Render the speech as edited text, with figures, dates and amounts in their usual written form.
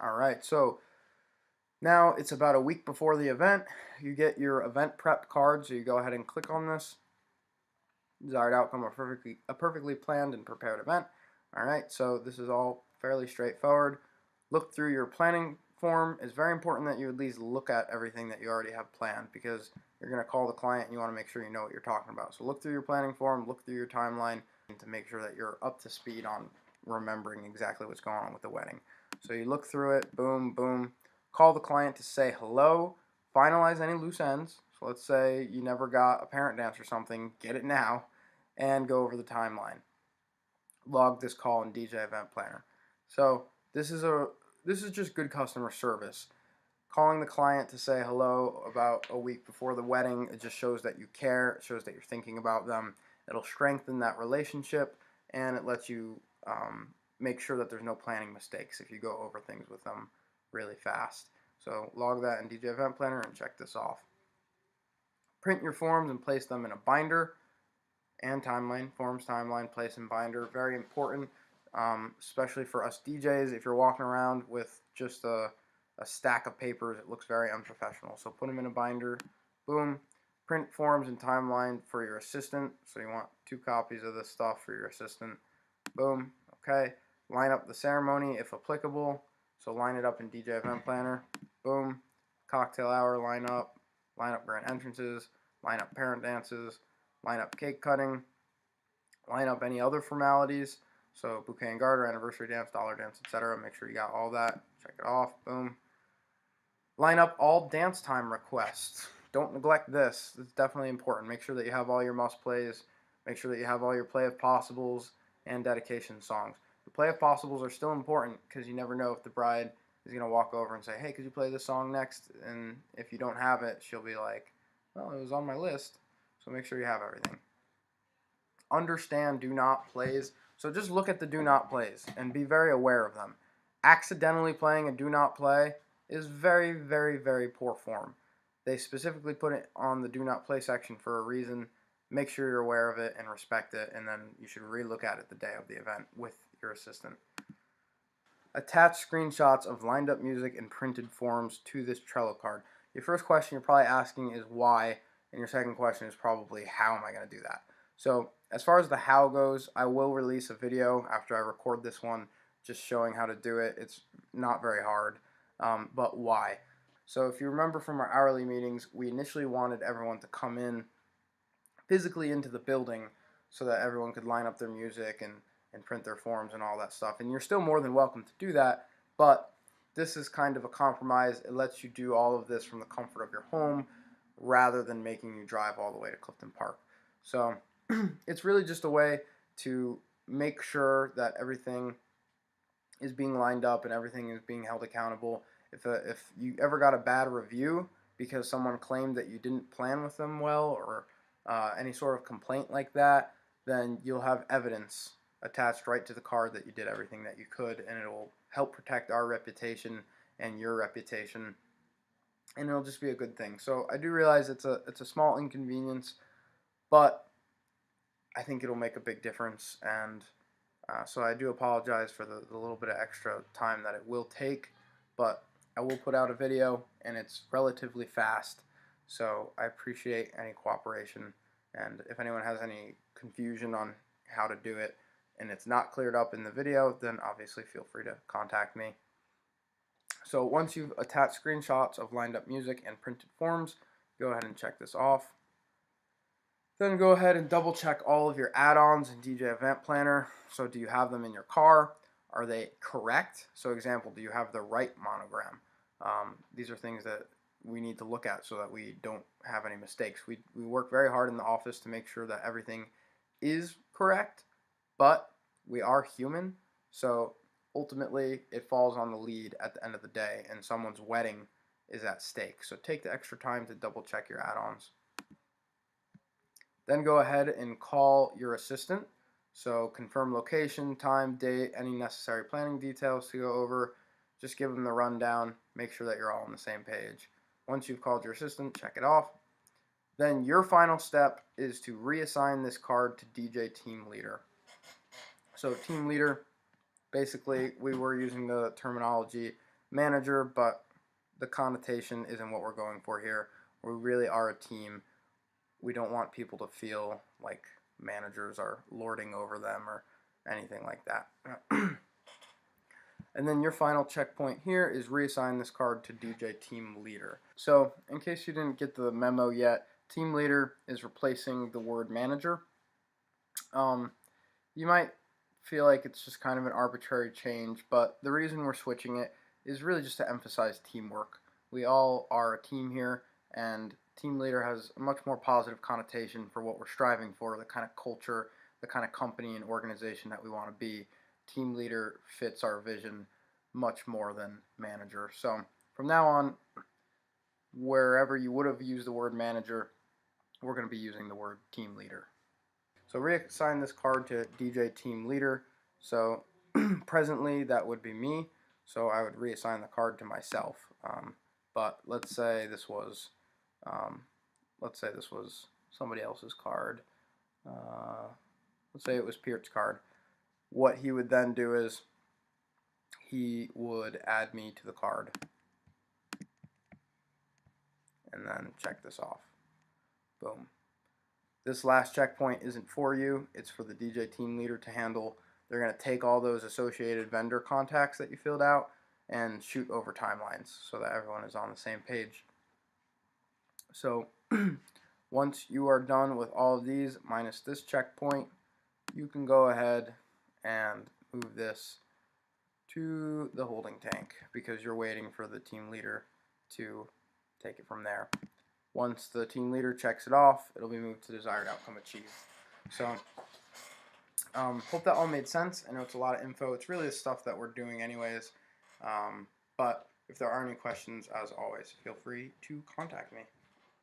All right, so now it's about a week before the event. You get your event prep card, so you go ahead and click on this. Desired outcome, a perfectly planned and prepared event. All right, so this is all fairly straightforward. Look through your planning form. It's very important that you at least look at everything that you already have planned because you're going to call the client and you want to make sure you know what you're talking about. So look through your planning form, look through your timeline to make sure that you're up to speed on remembering exactly what's going on with the wedding. So you look through it, boom, boom. Call the client to say hello, finalize any loose ends. So let's say you never got a parent dance or something, get it now, and go over the timeline. Log this call in DJ Event Planner. So this is just good customer service. Calling the client to say hello about a week before the wedding, it just shows that you care. It shows that you're thinking about them. It'll strengthen that relationship, and it lets you make sure that there's no planning mistakes if you go over things with them really fast. So log that in DJ Event Planner and check this off. Print your forms and place them in a binder and timeline. Forms, timeline, place, and binder. Very important, especially for us DJs. If you're walking around with just a stack of papers, it looks very unprofessional. So put them in a binder. Boom. Print forms and timeline for your assistant. So you want 2 copies of this stuff for your assistant. Boom. Okay. Line up the ceremony if applicable. So line it up in DJ Event Planner. Boom. Cocktail hour, line up grand entrances, line up parent dances, line up cake cutting, line up any other formalities. So bouquet and garter, anniversary dance, dollar dance, etc. Make sure you got all that. Check it off. Boom. Line up all dance time requests. Don't neglect this. It's definitely important. Make sure that you have all your must plays. Make sure that you have all your play of possibles and dedication songs. The play of possibles are still important because you never know if the bride is going to walk over and say, hey, could you play this song next? And if you don't have it, she'll be like, well, it was on my list. So make sure you have everything. Understand do not plays. So just look at the do not plays and be very aware of them. Accidentally playing a do not play is very, very, very poor form. They specifically put it on the do not play section for a reason. Make sure you're aware of it and respect it, and then you should relook at it the day of the event with your assistant. Attach screenshots of lined up music and printed forms to this Trello card. Your first question you're probably asking is why, and your second question is probably how am I going to do that? So as far as the how goes, I will release a video after I record this one just showing how to do it. It's not very hard, but why? So if you remember from our hourly meetings, we initially wanted everyone to come in physically into the building so that everyone could line up their music and print their forms and all that stuff. And you're still more than welcome to do that, but this is kind of a compromise. It lets you do all of this from the comfort of your home rather than making you drive all the way to Clifton Park. So it's really just a way to make sure that everything is being lined up and everything is being held accountable. If you ever got a bad review because someone claimed that you didn't plan with them well or any sort of complaint like that, then you'll have evidence attached right to the card that you did everything that you could, and it will help protect our reputation and your reputation, and it'll just be a good thing. So I do realize it's a small inconvenience, but I think it'll make a big difference, and so I do apologize for the little bit of extra time that it will take, but I will put out a video, and it's relatively fast, so I appreciate any cooperation, and if anyone has any confusion on how to do it, and it's not cleared up in the video, then obviously feel free to contact me. So once you've attached screenshots of lined up music and printed forms, go ahead and check this off. Then go ahead and double check all of your add-ons in DJ Event Planner. So do you have them in your car? Are they correct? So example, do you have the right monogram? These are things that we need to look at so that we don't have any mistakes. We work very hard in the office to make sure that everything is correct, but we are human, so ultimately it falls on the lead at the end of the day, and someone's wedding is at stake. So take the extra time to double check your add-ons. Then go ahead and call your assistant. So confirm location, time, date, any necessary planning details to go over. Just give them the rundown. Make sure that you're all on the same page. Once you've called your assistant, check it off. Then your final step is to reassign this card to DJ Team Leader. So Team Leader, basically we were using the terminology manager, but the connotation isn't what we're going for here. We really are a team. We don't want people to feel like managers are lording over them or anything like that. And then your final checkpoint here is reassign this card to DJ Team Leader. So in case you didn't get the memo yet, Team Leader is replacing the word manager. You might feel like it's just kind of an arbitrary change, but the reason we're switching it is really just to emphasize teamwork. We all are a team here, and team leader has a much more positive connotation for what we're striving for, the kind of culture, the kind of company and organization that we want to be. Team leader fits our vision much more than manager. So from now on, wherever you would have used the word manager, we're going to be using the word team leader. So reassign this card to DJ Team Leader. So presently that would be me. So I would reassign the card to myself. But let's say this was somebody else's card. Let's say it was Peart's card. What he would then do is he would add me to the card. And then check this off. Boom. This last checkpoint isn't for you. It's for the DJ Team Leader to handle. They're going to take all those associated vendor contacts that you filled out and shoot over timelines so that everyone is on the same page. So once you are done with all of these, minus this checkpoint, you can go ahead and move this to the holding tank because you're waiting for the team leader to take it from there. Once the team leader checks it off, it'll be moved to desired outcome achieved. So hope that all made sense. I know it's a lot of info. It's really the stuff that we're doing anyways. But if there are any questions, as always, feel free to contact me.